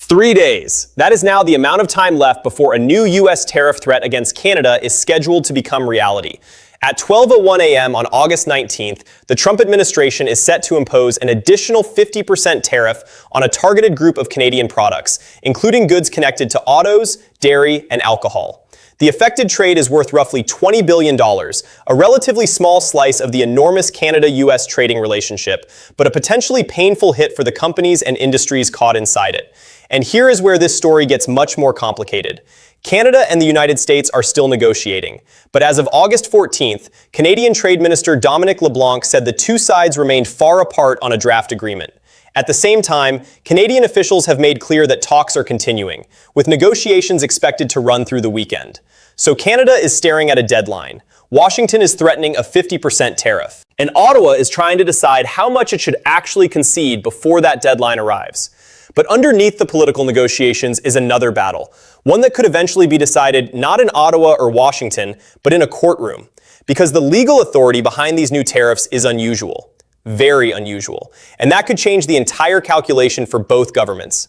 3 days. That is now the amount of time left before a new U.S. tariff threat against Canada is scheduled to become reality. At 12:01 a.m. on August 19th, the Trump administration is set to impose an additional 50% tariff on a targeted group of Canadian products, including goods connected to autos, dairy, and alcohol. The affected trade is worth roughly $20 billion, a relatively small slice of the enormous Canada-U.S. trading relationship, but a potentially painful hit for the companies and industries caught inside it. And here is where this story gets much more complicated. Canada and the United States are still negotiating, but as of August 14th, Canadian Trade Minister Dominic LeBlanc said the two sides remained far apart on a draft agreement. At the same time, Canadian officials have made clear that talks are continuing, with negotiations expected to run through the weekend. So Canada is staring at a deadline. Washington is threatening a 50% tariff, and Ottawa is trying to decide how much it should actually concede before that deadline arrives. But underneath the political negotiations is another battle, one that could eventually be decided not in Ottawa or Washington, but in a courtroom, because the legal authority behind these new tariffs is unusual. Very unusual. And that could change the entire calculation for both governments.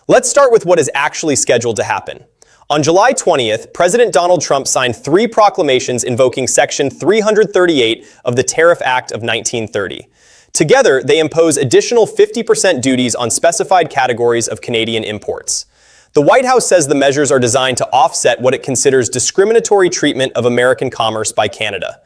Let's start with what is actually scheduled to happen. On July 20th, President Donald Trump signed 3 proclamations invoking Section 338 of the Tariff Act of 1930. Together, they impose additional 50% duties on specified categories of Canadian imports. The White House says the measures are designed to offset what it considers discriminatory treatment of American commerce by Canada.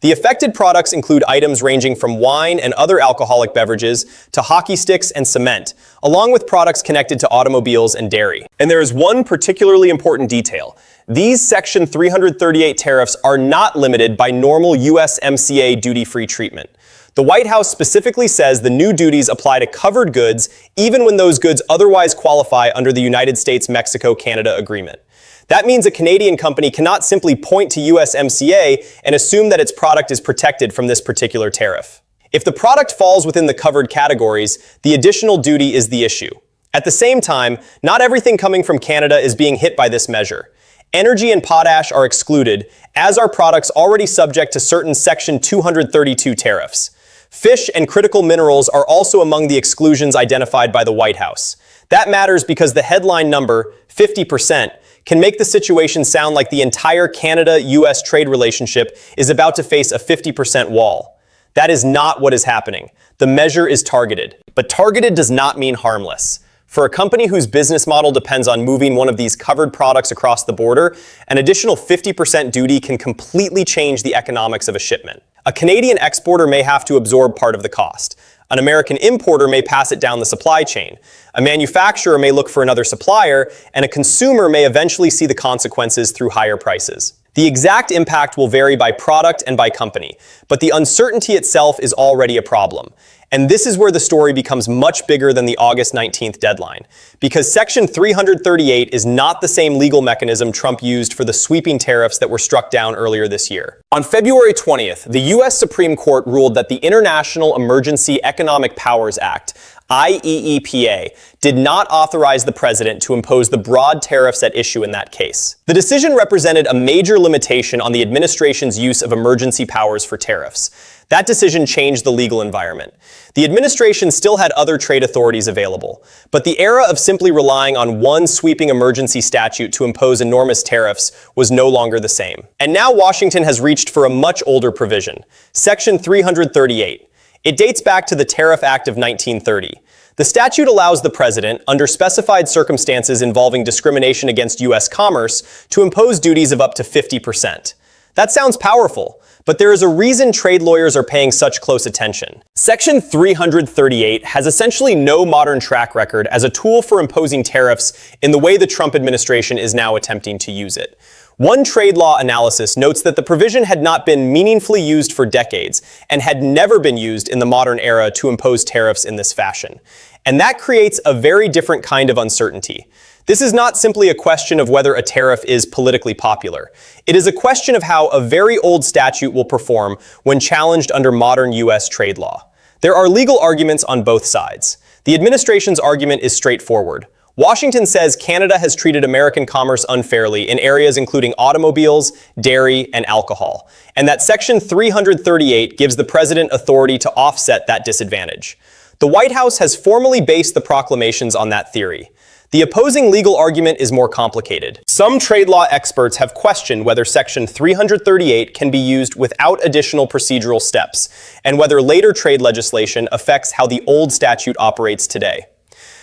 The affected products include items ranging from wine and other alcoholic beverages to hockey sticks and cement, along with products connected to automobiles and dairy. And there is one particularly important detail. These Section 338 tariffs are not limited by normal USMCA duty-free treatment. The White House specifically says the new duties apply to covered goods, even when those goods otherwise qualify under the United States-Mexico-Canada agreement. That means a Canadian company cannot simply point to USMCA and assume that its product is protected from this particular tariff. If the product falls within the covered categories, the additional duty is the issue. At the same time, not everything coming from Canada is being hit by this measure. Energy and potash are excluded, as are products already subject to certain Section 232 tariffs. Fish and critical minerals are also among the exclusions identified by the White House. That matters because the headline number, 50%, can make the situation sound like the entire Canada-US trade relationship is about to face a 50% wall. That is not what is happening. The measure is targeted. But targeted does not mean harmless. For a company whose business model depends on moving one of these covered products across the border, an additional 50% duty can completely change the economics of a shipment. A Canadian exporter may have to absorb part of the cost. An American importer may pass it down the supply chain. A manufacturer may look for another supplier, and a consumer may eventually see the consequences through higher prices. The exact impact will vary by product and by company, but the uncertainty itself is already a problem. And this is where the story becomes much bigger than the August 19th deadline, because Section 338 is not the same legal mechanism Trump used for the sweeping tariffs that were struck down earlier this year. On February 20th, the U.S. Supreme Court ruled that the International Emergency Economic Powers Act, IEEPA, did not authorize the president to impose the broad tariffs at issue in that case. The decision represented a major limitation on the administration's use of emergency powers for tariffs. That decision changed the legal environment. The administration still had other trade authorities available, but the era of simply relying on one sweeping emergency statute to impose enormous tariffs was no longer the same. And now Washington has reached for a much older provision, Section 338. It dates back to the Tariff Act of 1930. The statute allows the president, under specified circumstances involving discrimination against U.S. commerce, to impose duties of up to 50%. That sounds powerful, but there is a reason trade lawyers are paying such close attention. Section 338 has essentially no modern track record as a tool for imposing tariffs in the way the Trump administration is now attempting to use it. One trade law analysis notes that the provision had not been meaningfully used for decades and had never been used in the modern era to impose tariffs in this fashion. And that creates a very different kind of uncertainty. This is not simply a question of whether a tariff is politically popular. It is a question of how a very old statute will perform when challenged under modern U.S. trade law. There are legal arguments on both sides. The administration's argument is straightforward. Washington says Canada has treated American commerce unfairly in areas including automobiles, dairy, and alcohol, and that Section 338 gives the president authority to offset that disadvantage. The White House has formally based the proclamations on that theory. The opposing legal argument is more complicated. Some trade law experts have questioned whether Section 338 can be used without additional procedural steps, and whether later trade legislation affects how the old statute operates today.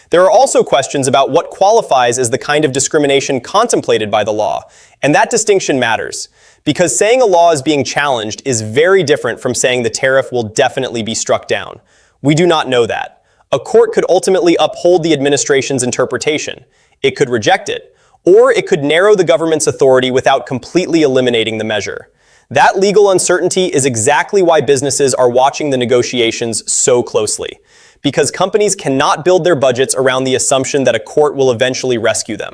There are also questions about what qualifies as the kind of discrimination contemplated by the law, and that distinction matters, because saying a law is being challenged is very different from saying the tariff will definitely be struck down. We do not know that. A court could ultimately uphold the administration's interpretation. It could reject it, or it could narrow the government's authority without completely eliminating the measure. That legal uncertainty is exactly why businesses are watching the negotiations so closely, because companies cannot build their budgets around the assumption that a court will eventually rescue them.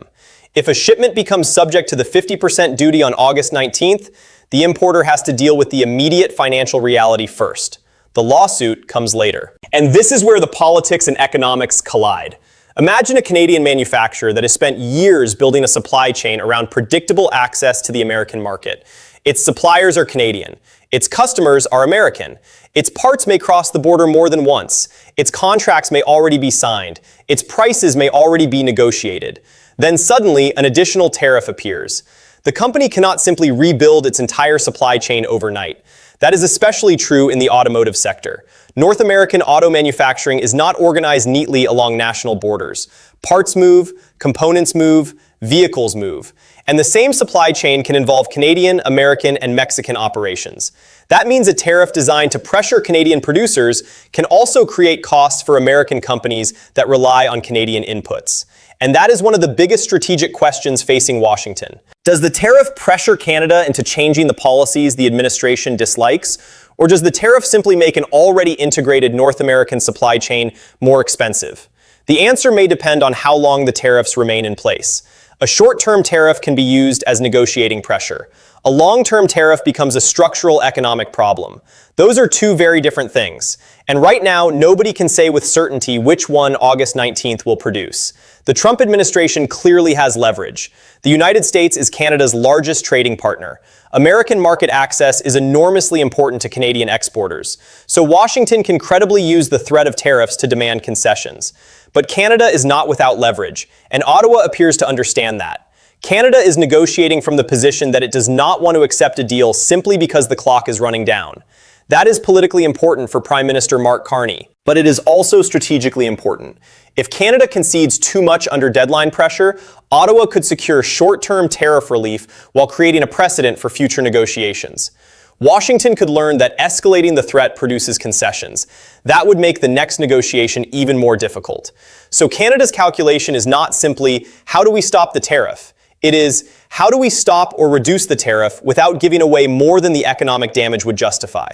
If a shipment becomes subject to the 50% duty on August 19th, the importer has to deal with the immediate financial reality first. The lawsuit comes later. And this is where the politics and economics collide. Imagine a Canadian manufacturer that has spent years building a supply chain around predictable access to the American market. Its suppliers are Canadian. Its customers are American. Its parts may cross the border more than once. Its contracts may already be signed. Its prices may already be negotiated. Then suddenly, an additional tariff appears. The company cannot simply rebuild its entire supply chain overnight. That is especially true in the automotive sector. North American auto manufacturing is not organized neatly along national borders. Parts move, components move, vehicles move. And the same supply chain can involve Canadian, American, and Mexican operations. That means a tariff designed to pressure Canadian producers can also create costs for American companies that rely on Canadian inputs. And that is one of the biggest strategic questions facing Washington. Does the tariff pressure Canada into changing the policies the administration dislikes? Or does the tariff simply make an already integrated North American supply chain more expensive? The answer may depend on how long the tariffs remain in place. A short-term tariff can be used as negotiating pressure. A long-term tariff becomes a structural economic problem. Those are two very different things. And right now, nobody can say with certainty which one August 19th will produce. The Trump administration clearly has leverage. The United States is Canada's largest trading partner. American market access is enormously important to Canadian exporters. So Washington can credibly use the threat of tariffs to demand concessions. But Canada is not without leverage, and Ottawa appears to understand that. Canada is negotiating from the position that it does not want to accept a deal simply because the clock is running down. That is politically important for Prime Minister Mark Carney, but it is also strategically important. If Canada concedes too much under deadline pressure, Ottawa could secure short-term tariff relief while creating a precedent for future negotiations. Washington could learn that escalating the threat produces concessions. That would make the next negotiation even more difficult. So Canada's calculation is not simply, how do we stop the tariff? It is, how do we stop or reduce the tariff without giving away more than the economic damage would justify?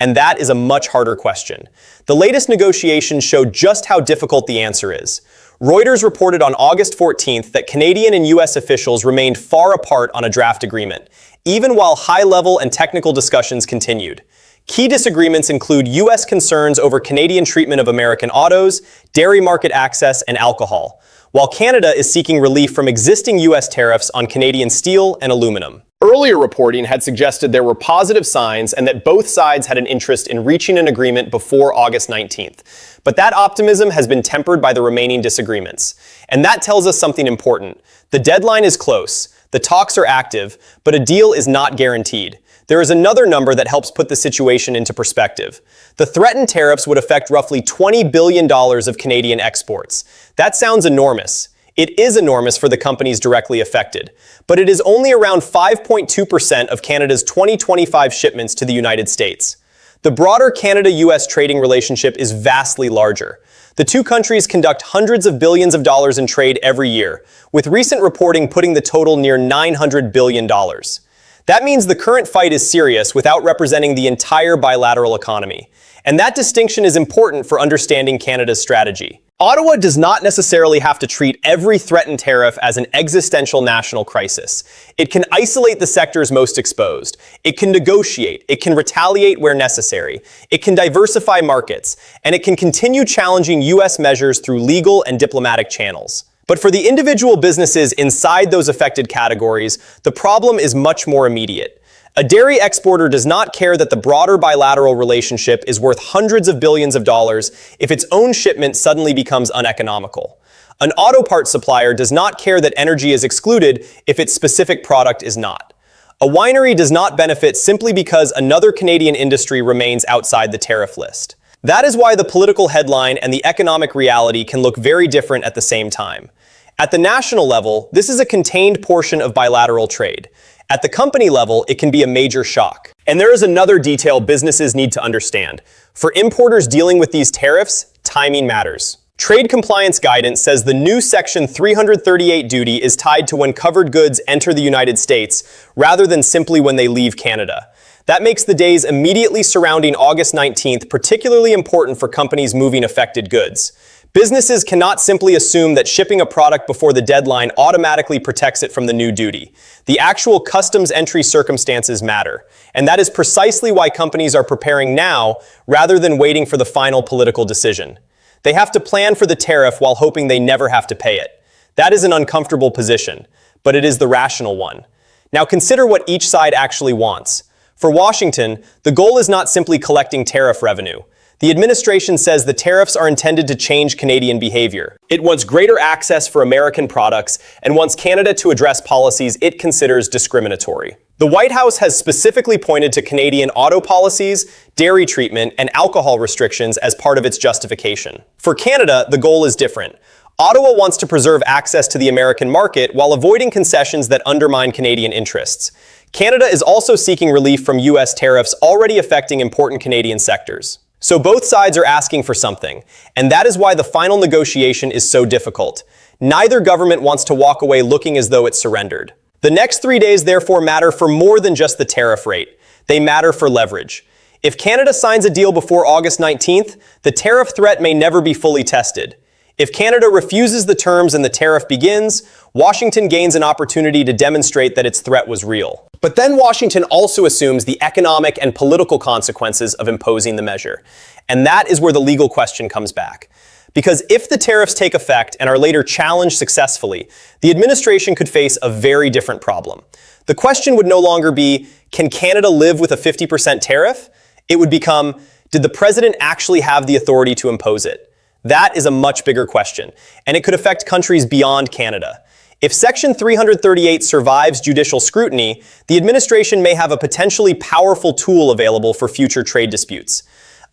And that is a much harder question. The latest negotiations show just how difficult the answer is. Reuters reported on August 14th that Canadian and U.S. officials remained far apart on a draft agreement, even while high-level and technical discussions continued. Key disagreements include U.S. concerns over Canadian treatment of American autos, dairy market access, and alcohol, while Canada is seeking relief from existing U.S. tariffs on Canadian steel and aluminum. Earlier reporting had suggested there were positive signs and that both sides had an interest in reaching an agreement before August 19th. But that optimism has been tempered by the remaining disagreements. And that tells us something important. The deadline is close, the talks are active, but a deal is not guaranteed. There is another number that helps put the situation into perspective. The threatened tariffs would affect roughly $20 billion of Canadian exports. That sounds enormous. It is enormous for the companies directly affected, but it is only around 5.2% of Canada's 2025 shipments to the United States. The broader Canada-US trading relationship is vastly larger. The two countries conduct hundreds of billions of dollars in trade every year, with recent reporting putting the total near $900 billion. That means the current fight is serious without representing the entire bilateral economy. And that distinction is important for understanding Canada's strategy. Ottawa does not necessarily have to treat every threatened tariff as an existential national crisis. It can isolate the sectors most exposed. It can negotiate. It can retaliate where necessary. It can diversify markets. And it can continue challenging U.S. measures through legal and diplomatic channels. But for the individual businesses inside those affected categories, the problem is much more immediate. A dairy exporter does not care that the broader bilateral relationship is worth hundreds of billions of dollars if its own shipment suddenly becomes uneconomical. An auto parts supplier does not care that energy is excluded if its specific product is not. A winery does not benefit simply because another Canadian industry remains outside the tariff list. That is why the political headline and the economic reality can look very different at the same time. At the national level, this is a contained portion of bilateral trade. At the company level, it can be a major shock. And there is another detail businesses need to understand. For importers dealing with these tariffs, timing matters. Trade compliance guidance says the new Section 338 duty is tied to when covered goods enter the United States, rather than simply when they leave Canada. That makes the days immediately surrounding August 19th particularly important for companies moving affected goods. Businesses cannot simply assume that shipping a product before the deadline automatically protects it from the new duty. The actual customs entry circumstances matter, and that is precisely why companies are preparing now rather than waiting for the final political decision. They have to plan for the tariff while hoping they never have to pay it. That is an uncomfortable position, but it is the rational one. Now consider what each side actually wants. For Washington, the goal is not simply collecting tariff revenue. The administration says the tariffs are intended to change Canadian behavior. It wants greater access for American products and wants Canada to address policies it considers discriminatory. The White House has specifically pointed to Canadian auto policies, dairy treatment, and alcohol restrictions as part of its justification. For Canada, the goal is different. Ottawa wants to preserve access to the American market while avoiding concessions that undermine Canadian interests. Canada is also seeking relief from U.S. tariffs already affecting important Canadian sectors. So both sides are asking for something, and that is why the final negotiation is so difficult. Neither government wants to walk away looking as though it surrendered. The next 3 days therefore matter for more than just the tariff rate. They matter for leverage. If Canada signs a deal before August 19th, the tariff threat may never be fully tested. If Canada refuses the terms and the tariff begins, Washington gains an opportunity to demonstrate that its threat was real. But then Washington also assumes the economic and political consequences of imposing the measure. And that is where the legal question comes back. Because if the tariffs take effect and are later challenged successfully, the administration could face a very different problem. The question would no longer be, can Canada live with a 50% tariff? It would become, did the president actually have the authority to impose it? That is a much bigger question, and it could affect countries beyond Canada. If Section 338 survives judicial scrutiny, the administration may have a potentially powerful tool available for future trade disputes.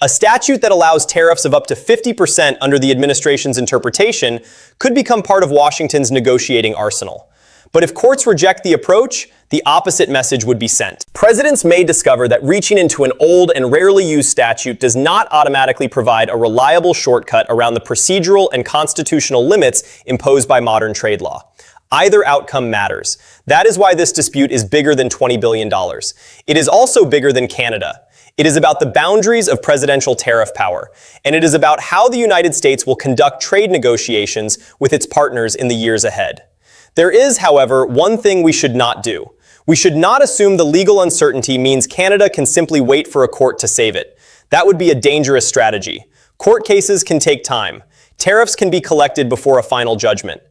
A statute that allows tariffs of up to 50% under the administration's interpretation could become part of Washington's negotiating arsenal. But if courts reject the approach, the opposite message would be sent. Presidents may discover that reaching into an old and rarely used statute does not automatically provide a reliable shortcut around the procedural and constitutional limits imposed by modern trade law. Either outcome matters. That is why this dispute is bigger than $20 billion. It is also bigger than Canada. It is about the boundaries of presidential tariff power, and it is about how the United States will conduct trade negotiations with its partners in the years ahead. There is, however, one thing we should not do. We should not assume the legal uncertainty means Canada can simply wait for a court to save it. That would be a dangerous strategy. Court cases can take time. Tariffs can be collected before a final judgment.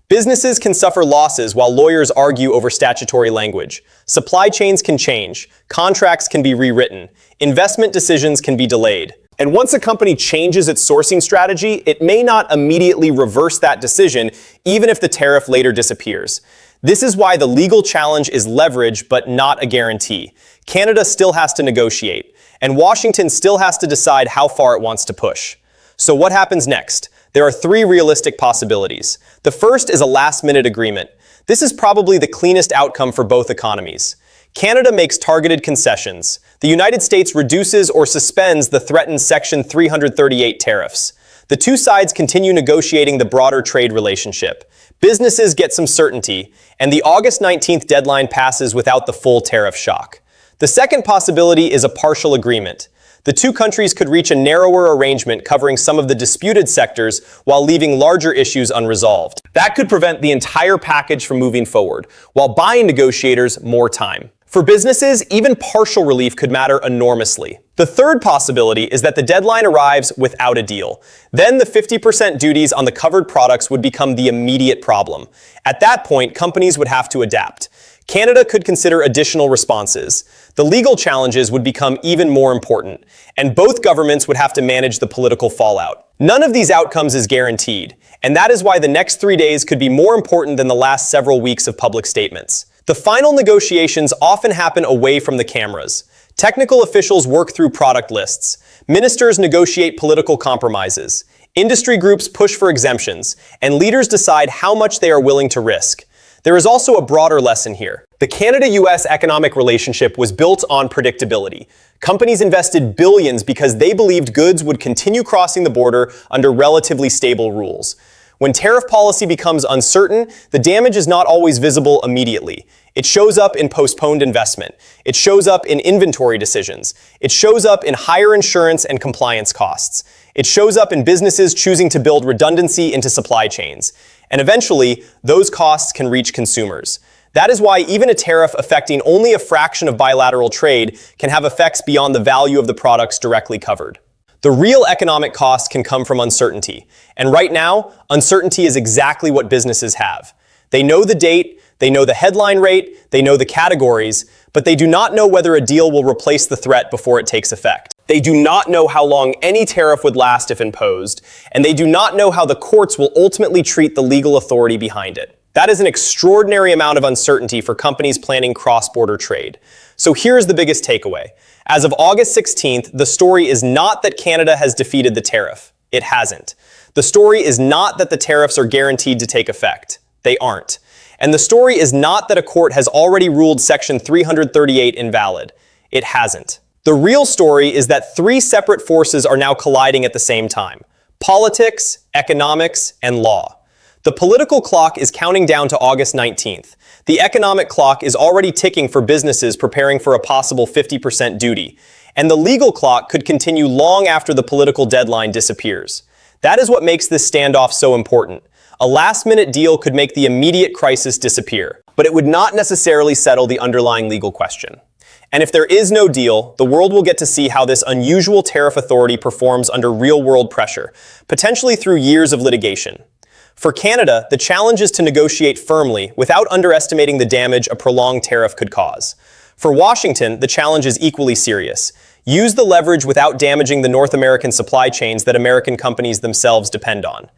Businesses can suffer losses while lawyers argue over statutory language. Supply chains can change. Contracts can be rewritten. Investment decisions can be delayed. And once a company changes its sourcing strategy, it may not immediately reverse that decision, even if the tariff later disappears. This is why the legal challenge is leverage, but not a guarantee. Canada still has to negotiate, and Washington still has to decide how far it wants to push. So what happens next? There are 3 realistic possibilities. The first is a last-minute agreement. This is probably the cleanest outcome for both economies. Canada makes targeted concessions. The United States reduces or suspends the threatened Section 338 tariffs. The two sides continue negotiating the broader trade relationship. Businesses get some certainty, and the August 19th deadline passes without the full tariff shock. The second possibility is a partial agreement. The two countries could reach a narrower arrangement covering some of the disputed sectors while leaving larger issues unresolved. That could prevent the entire package from moving forward, while buying negotiators more time. For businesses, even partial relief could matter enormously. The third possibility is that the deadline arrives without a deal. Then the 50% duties on the covered products would become the immediate problem. At that point, companies would have to adapt. Canada could consider additional responses. The legal challenges would become even more important, and both governments would have to manage the political fallout. None of these outcomes is guaranteed, and that is why the next 3 days could be more important than the last several weeks of public statements. The final negotiations often happen away from the cameras. Technical officials work through product lists. Ministers negotiate political compromises. Industry groups push for exemptions, and leaders decide how much they are willing to risk. There is also a broader lesson here. The Canada-US economic relationship was built on predictability. Companies invested billions because they believed goods would continue crossing the border under relatively stable rules. When tariff policy becomes uncertain, the damage is not always visible immediately. It shows up in postponed investment. It shows up in inventory decisions. It shows up in higher insurance and compliance costs. It shows up in businesses choosing to build redundancy into supply chains. And eventually, those costs can reach consumers. That is why even a tariff affecting only a fraction of bilateral trade can have effects beyond the value of the products directly covered. The real economic cost can come from uncertainty. And right now, uncertainty is exactly what businesses have. They know the date, they know the headline rate, they know the categories, but they do not know whether a deal will replace the threat before it takes effect. They do not know how long any tariff would last if imposed, and they do not know how the courts will ultimately treat the legal authority behind it. That is an extraordinary amount of uncertainty for companies planning cross-border trade. So here's the biggest takeaway. As of August 16th, the story is not that Canada has defeated the tariff. It hasn't. The story is not that the tariffs are guaranteed to take effect. They aren't. And the story is not that a court has already ruled Section 338 invalid. It hasn't. The real story is that 3 separate forces are now colliding at the same time: politics, economics, and law. The political clock is counting down to August 19th. The economic clock is already ticking for businesses preparing for a possible 50% duty. And the legal clock could continue long after the political deadline disappears. That is what makes this standoff so important. A last-minute deal could make the immediate crisis disappear, but it would not necessarily settle the underlying legal question. And if there is no deal, the world will get to see how this unusual tariff authority performs under real-world pressure, potentially through years of litigation. For Canada, the challenge is to negotiate firmly without underestimating the damage a prolonged tariff could cause. For Washington, the challenge is equally serious. Use the leverage without damaging the North American supply chains that American companies themselves depend on.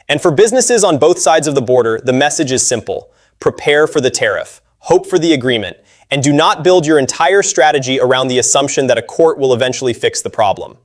And for businesses on both sides of the border, the message is simple. Prepare for the tariff, hope for the agreement, and do not build your entire strategy around the assumption that a court will eventually fix the problem.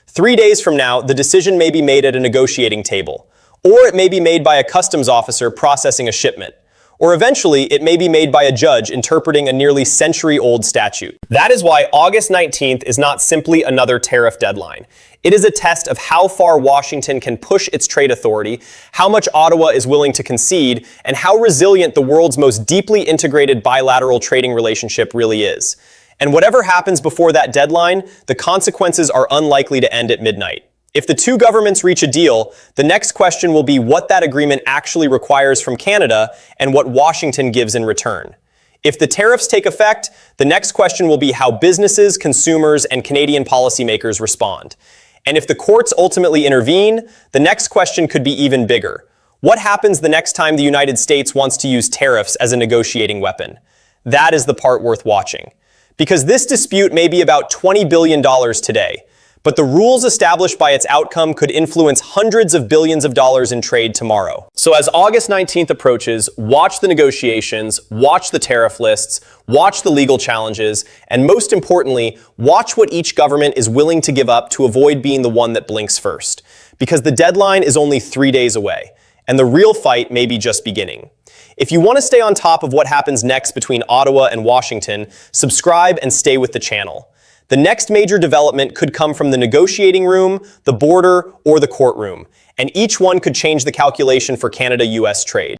3 days from now, the decision may be made at a negotiating table. Or it may be made by a customs officer processing a shipment. Or eventually, it may be made by a judge interpreting a nearly century-old statute. That is why August 19th is not simply another tariff deadline. It is a test of how far Washington can push its trade authority, how much Ottawa is willing to concede, and how resilient the world's most deeply integrated bilateral trading relationship really is. And whatever happens before that deadline, the consequences are unlikely to end at midnight. If the two governments reach a deal, the next question will be what that agreement actually requires from Canada and what Washington gives in return. If the tariffs take effect, the next question will be how businesses, consumers, and Canadian policymakers respond. And if the courts ultimately intervene, the next question could be even bigger. What happens the next time the United States wants to use tariffs as a negotiating weapon? That is the part worth watching. Because this dispute may be about $20 billion today, but the rules established by its outcome could influence hundreds of billions of dollars in trade tomorrow. So as August 19th approaches, watch the negotiations, watch the tariff lists, watch the legal challenges, and most importantly, watch what each government is willing to give up to avoid being the one that blinks first. Because the deadline is only 3 days away, and the real fight may be just beginning. If you want to stay on top of what happens next between Ottawa and Washington, subscribe and stay with the channel. The next major development could come from the negotiating room, the border, or the courtroom, and each one could change the calculation for Canada-US trade.